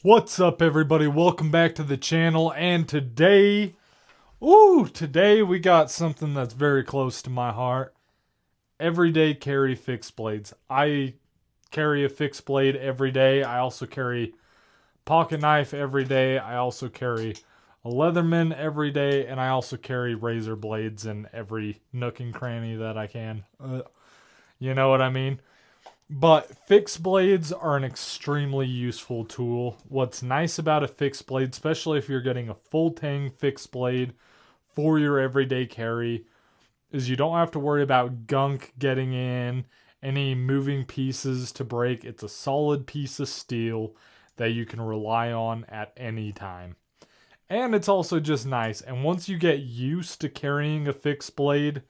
What's up, everybody? Welcome back to the channel. And today we got something that's very close to my heart. Everyday carry fixed blades. I carry a fixed blade every day. I also carry pocket knife every day. I also carry a Leatherman every day, and I also carry razor blades in every nook and cranny that I can. You know what I mean? But fixed blades are an extremely useful tool. What's nice about a fixed blade, especially if you're getting a full tang fixed blade for your everyday carry, is you don't have to worry about gunk getting in, any moving pieces to break. It's a solid piece of steel that you can rely on at any time. And it's also just nice. And once you get used to carrying a fixed blade,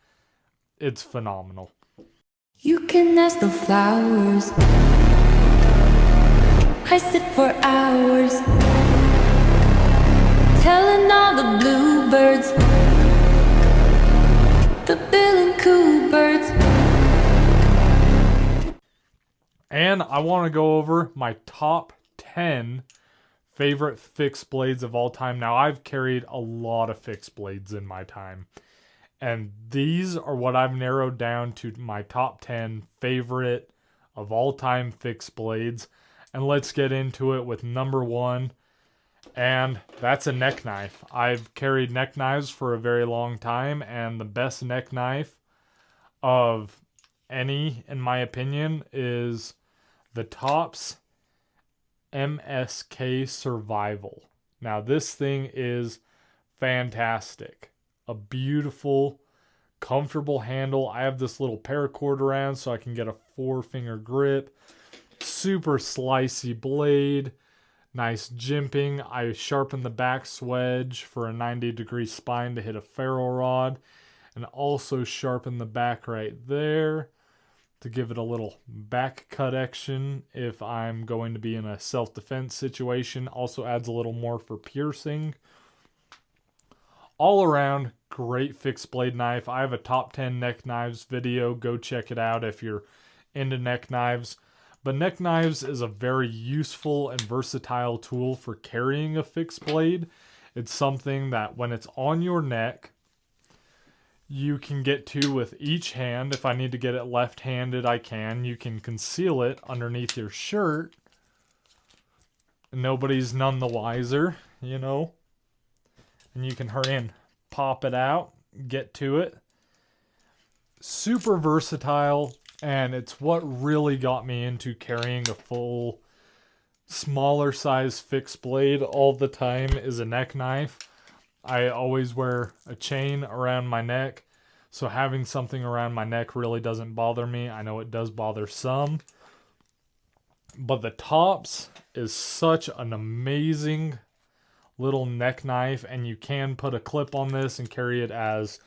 it's phenomenal. You can ask the flowers. I sit for hours telling all the bluebirds, the bill and coo birds. And I want to go over my top 10 favorite fixed blades of all time. Now, I've carried a lot of fixed blades in my time, and these are what I've narrowed down to my top 10 favorite of all time fixed blades. And let's get into it with number one, and that's a neck knife. I've carried neck knives for a very long time, and the best neck knife of any, in my opinion, is the Tops MSK Survival. Now, this thing is fantastic. A beautiful, comfortable handle. I have this little paracord around so I can get a 4-finger grip. Super slicey blade. Nice jimping. I sharpen the back swedge for a 90-degree spine to hit a ferro rod. And also sharpen the back right there to give it a little back cut action if I'm going to be in a self-defense situation. Also adds a little more for piercing. All around, great fixed blade knife. I have a top 10 neck knives video. Go check it out if you're into neck knives. But neck knives is a very useful and versatile tool for carrying a fixed blade. It's something that when it's on your neck, you can get to with each hand. If I need to get it left-handed, I can. You can conceal it underneath your shirt. Nobody's none the wiser, you know. And you can hurry and pop it out, get to it. Super versatile, and it's what really got me into carrying a full, smaller size fixed blade all the time is a neck knife. I always wear a chain around my neck, so having something around my neck really doesn't bother me. I know it does bother some, but the Tops is such an amazing little neck knife, and you can put a clip on this and carry it as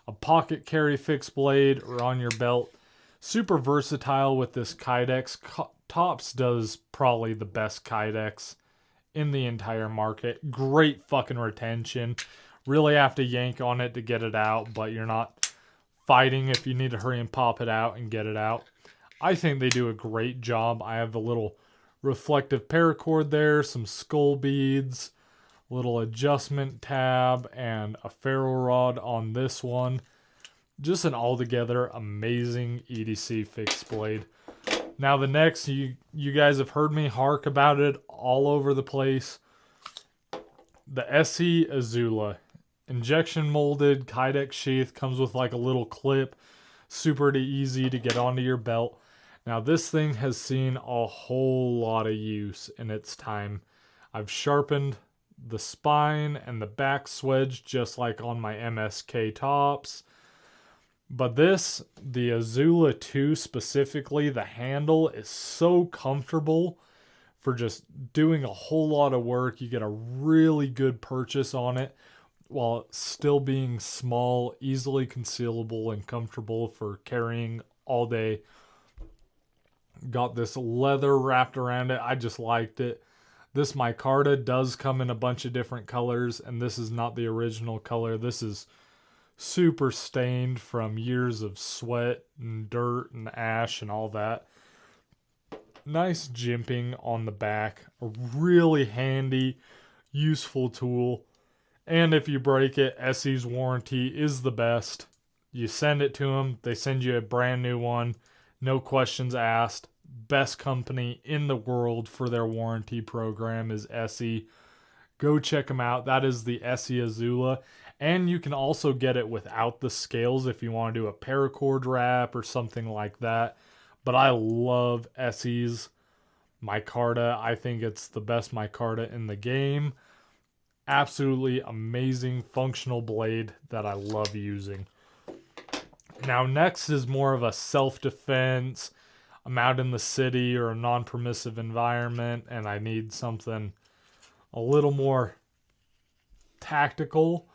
a pocket carry fixed blade or on your belt. Super versatile with this Kydex. Tops does probably the best Kydex in the entire market. Great fucking retention. Really have to yank on it to get it out, but you're not fighting if you need to hurry and pop it out and get it out. I think they do a great job. I have the little reflective paracord there, some skull beads, little adjustment tab, and a ferro rod on this one. Just an altogether amazing EDC fixed blade. Now the next, you guys have heard me hark about it all over the place. The SE Izula. Injection molded Kydex sheath, comes with like a little clip. Super easy to get onto your belt. Now this thing has seen a whole lot of use in its time. I've sharpened the spine and the back swedge just like on my MSK Tops. But this, the Izula 2 specifically, the handle is so comfortable for just doing a whole lot of work. You get a really good purchase on it while still being small, easily concealable, and comfortable for carrying all day. Got this leather wrapped around it. I just liked it. This micarta does come in a bunch of different colors, and this is not the original color. This is super stained from years of sweat and dirt and ash and all that. Nice jimping on the back. A really handy, useful tool. And if you break it, Essie's warranty is the best. You send it to them, they send you a brand new one. No questions asked. Best company in the world for their warranty program is Essie. Go check them out. That is the Essie Izula. And you can also get it without the scales if you want to do a paracord wrap or something like that. But I love Essie's micarta. I think it's the best micarta in the game. Absolutely amazing functional blade that I love using. Now next is more of a self-defense. I'm out in the city or a non-permissive environment and I need something a little more tactical.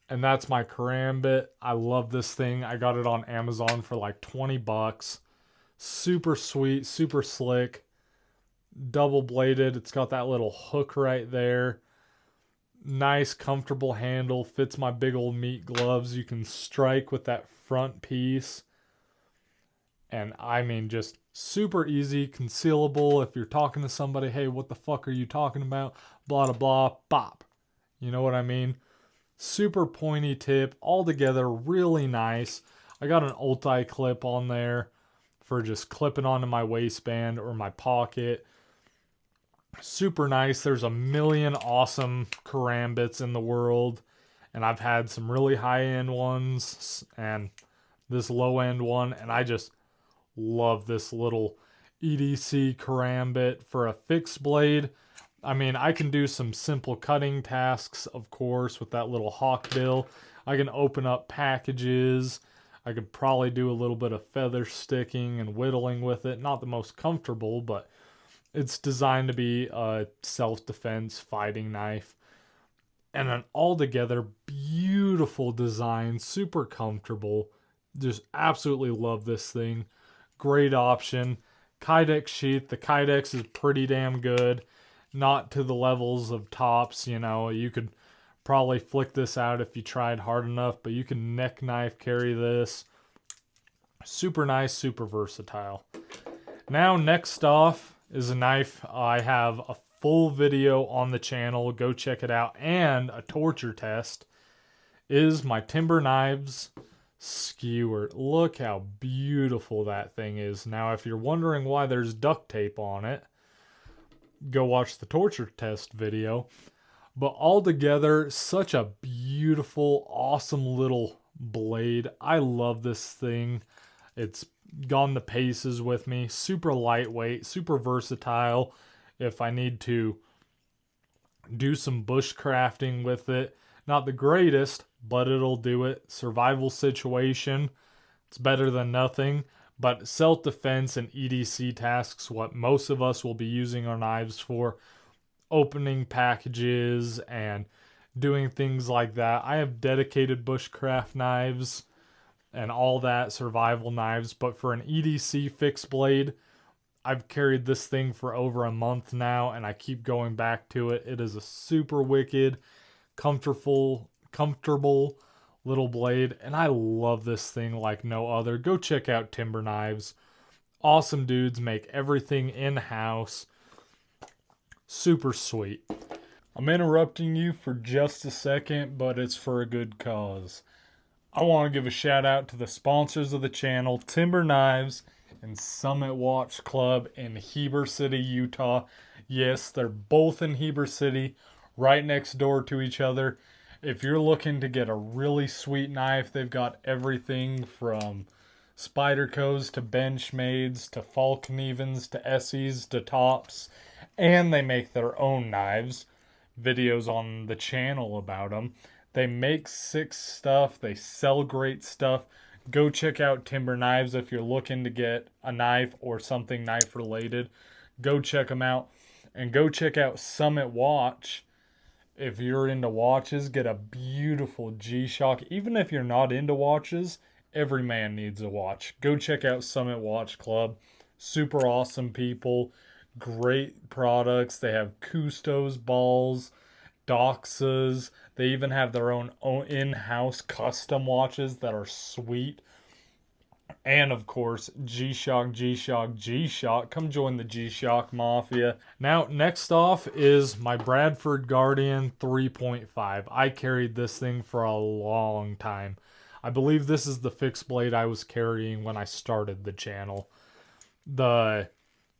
And that's my karambit. I love this thing. I got it on Amazon for like 20 bucks. Super sweet, super slick. Double bladed. It's got that little hook right there. Nice, comfortable handle. Fits my big old meat gloves. You can strike with that front piece. And I mean, just super easy, concealable. If you're talking to somebody, hey, what the fuck are you talking about? Blah, blah, blah, bop. You know what I mean? Super pointy tip, all together, really nice. I got an ulti clip on there for just clipping onto my waistband or my pocket. Super nice. There's a million awesome karambits in the world, and I've had some really high-end ones and this low-end one, and I just love this little EDC karambit for a fixed blade. I mean, I can do some simple cutting tasks, of course, with that little hawk bill. I can open up packages. I could probably do a little bit of feather sticking and whittling with it. Not the most comfortable, but it's designed to be a self-defense fighting knife. And an altogether beautiful design, super comfortable. Just absolutely love this thing. Great option. Kydex sheath. The Kydex is pretty damn good. Not to the levels of tops, you know. You could probably flick this out if you tried hard enough, but you can neck knife carry this. Super nice, super versatile. Now, next off is a knife. I have a full video on the channel. Go check it out. And a torture test is my Timber Knives skewer. Look how beautiful that thing is. Now, if you're wondering why there's duct tape on it, go watch the torture test video. But altogether, such a beautiful, awesome little blade. I love this thing. It's gone the paces with me. Super lightweight, super versatile. If I need to do some bushcrafting with it. Not the greatest, but it'll do it. Survival situation. It's better than nothing. But self-defense and EDC tasks, what most of us will be using our knives for. Opening packages and doing things like that. I have dedicated bushcraft knives and all that, survival knives. But for an EDC fixed blade, I've carried this thing for over a month now, and I keep going back to it. It is a super wicked, comfortable little blade, and I love this thing like no other. Go check out Timber Knives. Awesome dudes, make everything in-house. Super sweet. I'm interrupting you for just a second, but it's for a good cause. I want to give a shout out to the sponsors of the channel, Timber Knives and Summit Watch Club in Heber City, Utah. Yes, they're both in Heber City, right next door to each other. If you're looking to get a really sweet knife, they've got everything from Spydercos to Benchmades to Falconevens to Essies to Tops. And they make their own knives. Videos on the channel about them. They make sick stuff. They sell great stuff. Go check out Timber Knives if you're looking to get a knife or something knife related. Go check them out. And go check out Summit Watch. If you're into watches, get a beautiful G-Shock. Even if you're not into watches, every man needs a watch. Go check out Summit Watch Club. Super awesome people. Great products. They have Custos balls, Doxas. They even have their own in-house custom watches that are sweet. And of course, G-Shock, G-Shock, G-Shock. Come join the G-Shock Mafia. Now, next off is my Bradford Guardian 3.5. I carried this thing for a long time. I believe this is the fixed blade I was carrying when I started the channel. The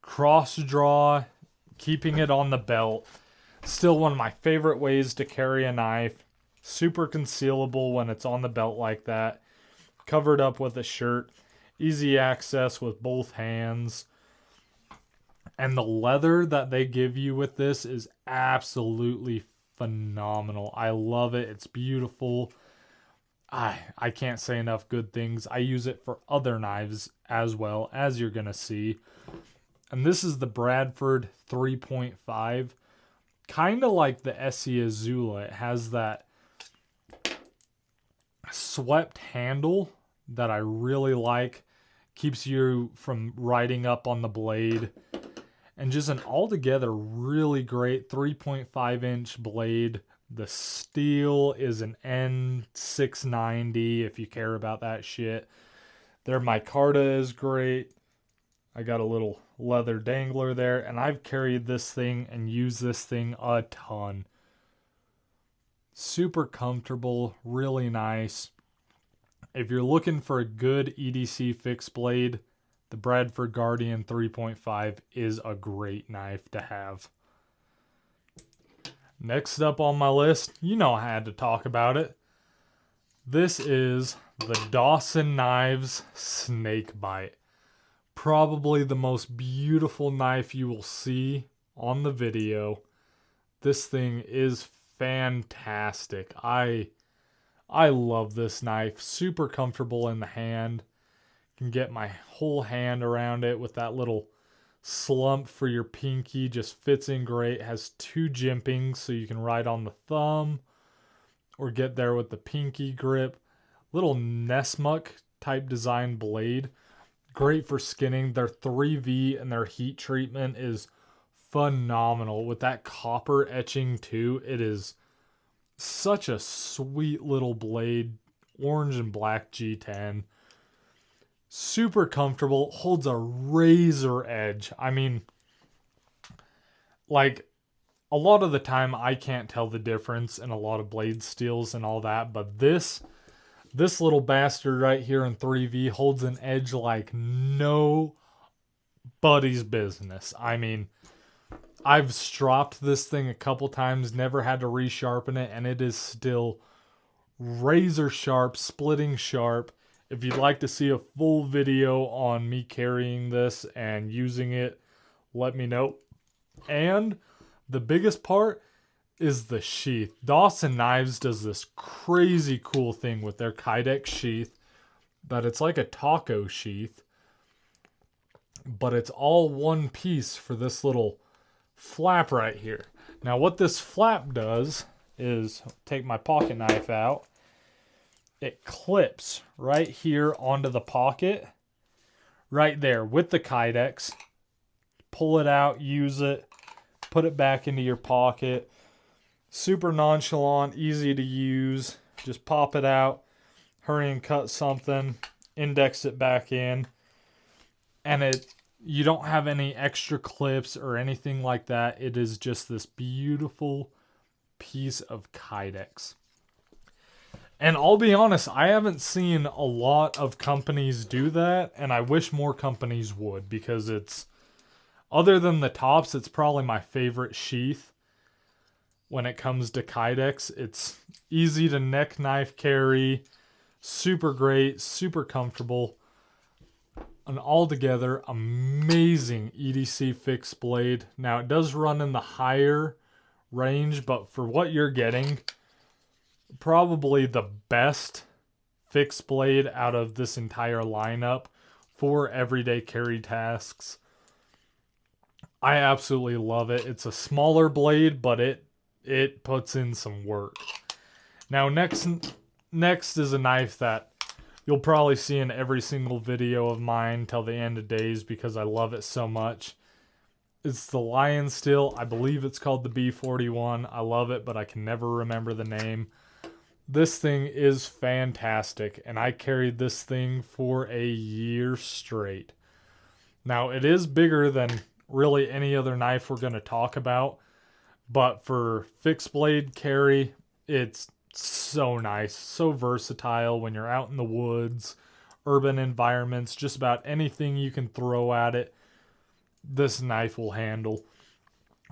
cross draw, keeping it on the belt, still one of my favorite ways to carry a knife. Super concealable when it's on the belt like that. Covered up with a shirt. Easy access with both hands. And the leather that they give you with this is absolutely phenomenal. I love it. It's beautiful. I can't say enough good things. I use it for other knives as well, as you're going to see. And this is the Bradford 3.5. Kind of like the SE Izula. It has that swept handle that I really like. Keeps you from riding up on the blade. And just an altogether really great 3.5 inch blade. The steel is an N690 if you care about that shit. Their micarta is great. I got a little leather dangler there. And I've carried this thing and used this thing a ton. Super comfortable. Really nice. If you're looking for a good EDC fixed blade, the Bradford Guardian 3.5 is a great knife to have. Next up on my list, you know I had to talk about it. This is the Dawson Knives Snakebite. Probably the most beautiful knife you will see on the video. This thing is fantastic. I love this knife. Super comfortable in the hand. Can get my whole hand around it with that little slump for your pinky. Just fits in great. Has two jimpings so you can ride on the thumb or get there with the pinky grip. Little Nessmuck type design blade. Great for skinning. Their 3V and their heat treatment is phenomenal. With that copper etching too, it is such a sweet little blade. Orange and black G10. Super comfortable. Holds a razor edge. I mean, like, a lot of the time I can't tell the difference in a lot of blade steels and all that. But this little bastard right here in 3V holds an edge like nobody's business. I mean, I've stropped this thing a couple times, never had to resharpen it, and it is still razor sharp, splitting sharp. If you'd like to see a full video on me carrying this and using it, let me know. And the biggest part is the sheath. Dawson Knives does this crazy cool thing with their Kydex sheath that it's like a taco sheath, but it's all one piece for this little flap right here. Now what this flap does is, take my pocket knife out, it clips right here onto the pocket, right there with the Kydex. Pull it out, use it, put it back into your pocket. Super nonchalant, easy to use. Just pop it out, hurry and cut something, index it back in, and you don't have any extra clips or anything like that. It is just this beautiful piece of Kydex. And I'll be honest, I haven't seen a lot of companies do that, and I wish more companies would, because it's, other than the tops, it's probably my favorite sheath when it comes to Kydex. It's easy to neck knife carry, super great, super comfortable. An altogether amazing EDC fixed blade. Now it does run in the higher range, but for what you're getting, probably the best fixed blade out of this entire lineup for everyday carry tasks. I absolutely love it. It's a smaller blade, but it puts in some work. Now next is a knife that you'll probably see in every single video of mine till the end of days because I love it so much. It's the Lionsteel. I believe it's called the B41. I love it, but I can never remember the name. This thing is fantastic, and I carried this thing for a year straight. Now, it is bigger than really any other knife we're going to talk about, but for fixed blade carry, it's so nice, so versatile when you're out in the woods, urban environments, just about anything you can throw at it, this knife will handle.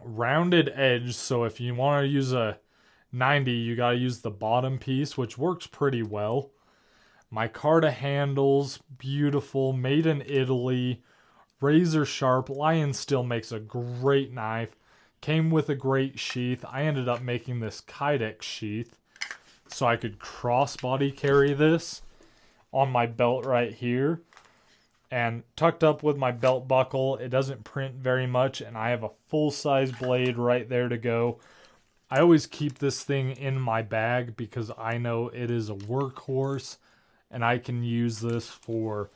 Rounded edge, so if you want to use a 90, you got to use the bottom piece, which works pretty well. Micarta handles, beautiful, made in Italy, razor sharp. Lionsteel makes a great knife. Came with a great sheath. I ended up making this Kydex sheath so I could crossbody carry this on my belt right here. And tucked up with my belt buckle, it doesn't print very much, and I have a full-size blade right there to go. I always keep this thing in my bag because I know it is a workhorse, and I can use this for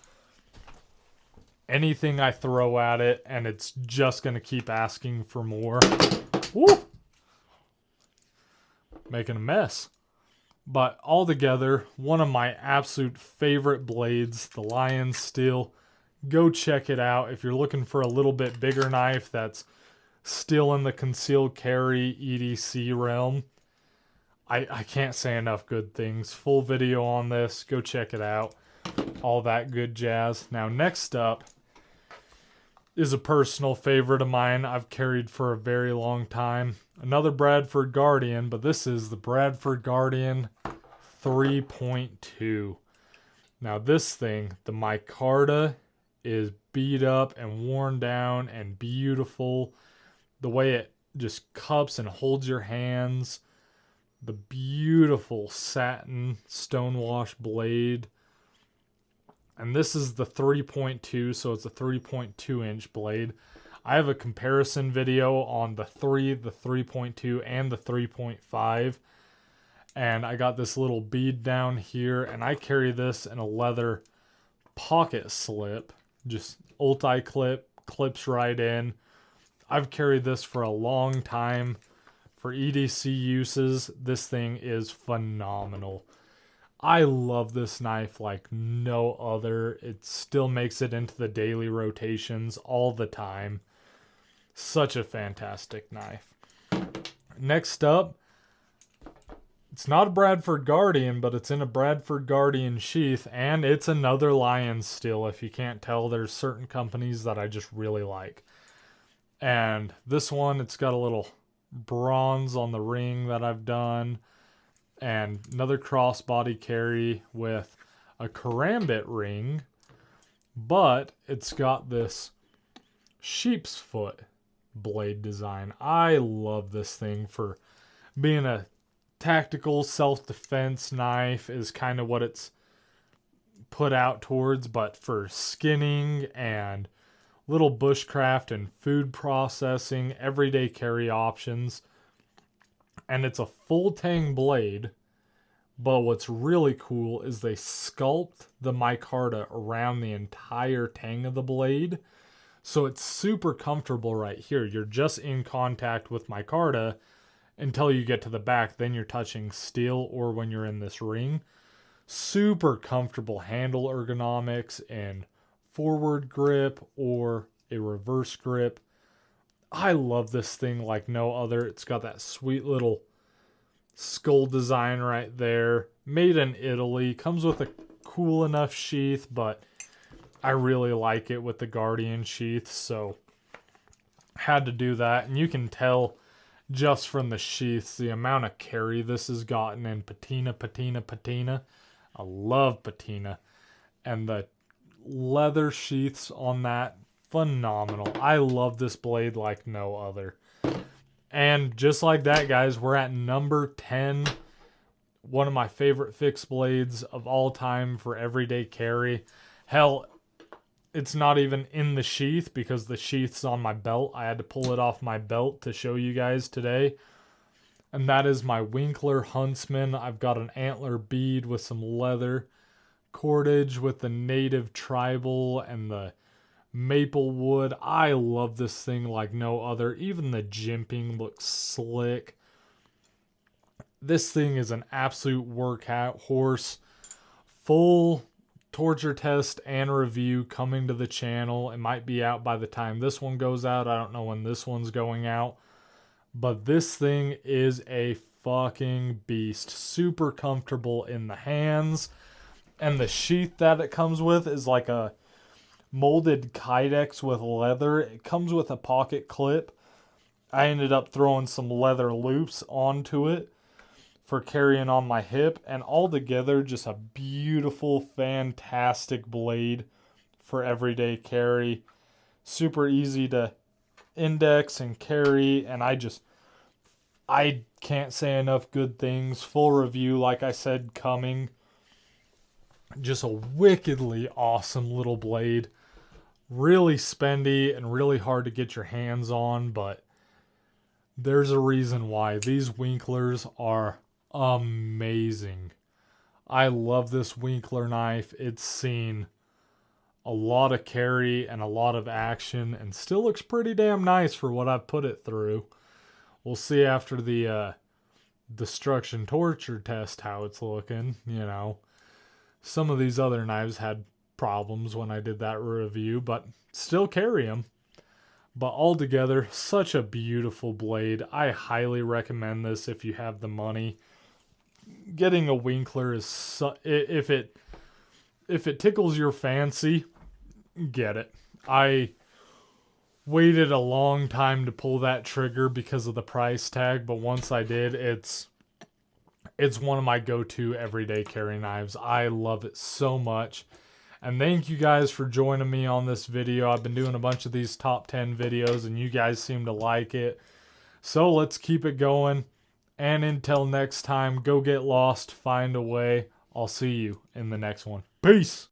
anything I throw at it, and it's just going to keep asking for more. Woo! Making a mess. But altogether, one of my absolute favorite blades, the Lionsteel. Go check it out if you're looking for a little bit bigger knife that's still in the concealed carry EDC realm. I can't say enough good things. Full video on this. Go check it out. All that good jazz. Now, next up is a personal favorite of mine I've carried for a very long time. Another Bradford Guardian, but this is the Bradford Guardian 3.2. Now, this thing, the micarta, is beat up and worn down and beautiful. The way it just cups and holds your hands. The beautiful satin stonewash blade. And this is the 3.2, so it's a 3.2 inch blade. I have a comparison video on the 3.2, and the 3.5. And I got this little bead down here, and I carry this in a leather pocket slip. Just ulti-clip, clips right in. I've carried this for a long time. For EDC uses, this thing is phenomenal. I love this knife like no other. It still makes it into the daily rotations all the time. Such a fantastic knife. Next up, it's not a Bradford Guardian, but it's in a Bradford Guardian sheath, and it's another Lionsteel. If you can't tell, there's certain companies that I just really like. And this one, it's got a little bronze on the ring that I've done, and another crossbody carry with a karambit ring, but it's got this sheep's foot blade design. I love this thing for being a tactical self-defense knife is kind of what it's put out towards, but for skinning and little bushcraft and food processing, everyday carry options. And it's a full tang blade, but what's really cool is they sculpt the micarta around the entire tang of the blade, so it's super comfortable right here. You're just in contact with micarta until you get to the back, then you're touching steel, or when you're in this ring. Super comfortable handle ergonomics and forward grip or a reverse grip. I love this thing like no other. It's got that sweet little skull design right there. Made in Italy. Comes with a cool enough sheath, but I really like it with the Guardian sheath, so had to do that. And you can tell just from the sheaths the amount of carry this has gotten in patina. I love patina. And the leather sheaths on that, phenomenal. I love this blade like no other. And just like that, guys, we're at number 10. One of my favorite fixed blades of all time for everyday carry. Hell, it's not even in the sheath because the sheath's on my belt. I had to pull it off my belt to show you guys today. And that is my Winkler Huntsman. I've got an antler bead with some leather cordage with the native tribal and the maple wood. I love this thing like no other. Even the jimping looks slick. This thing is an absolute workout horse. Full torture test and review coming to the channel. It might be out by the time this one goes out. I don't know when this one's going out. But this thing is a fucking beast. Super comfortable in the hands. And the sheath that it comes with is like a molded kydex with leather. It comes with a pocket clip. I ended up throwing some leather loops onto it for carrying on my hip, and altogether just a beautiful, fantastic blade for everyday carry. Super easy to index and carry, and I can't say enough good things. Full review, like I said, coming. Just a wickedly awesome little blade. Really spendy and really hard to get your hands on, but there's a reason why. These Winklers are amazing. I love this Winkler knife. It's seen a lot of carry and a lot of action and still looks pretty damn nice for what I've put it through. We'll see after the destruction torture test how it's looking, you know. Some of these other knives had problems when I did that review, but still carry them. But altogether, such a beautiful blade. I highly recommend this if you have the money. Getting a Winkler is if it tickles your fancy, get it. I waited a long time to pull that trigger because of the price tag, but once I did, it's one of my go-to everyday carry knives. I love it so much. And thank you guys for joining me on this video. I've been doing a bunch of these top 10 videos and you guys seem to like it. So let's keep it going. And until next time, go get lost, find a way. I'll see you in the next one. Peace!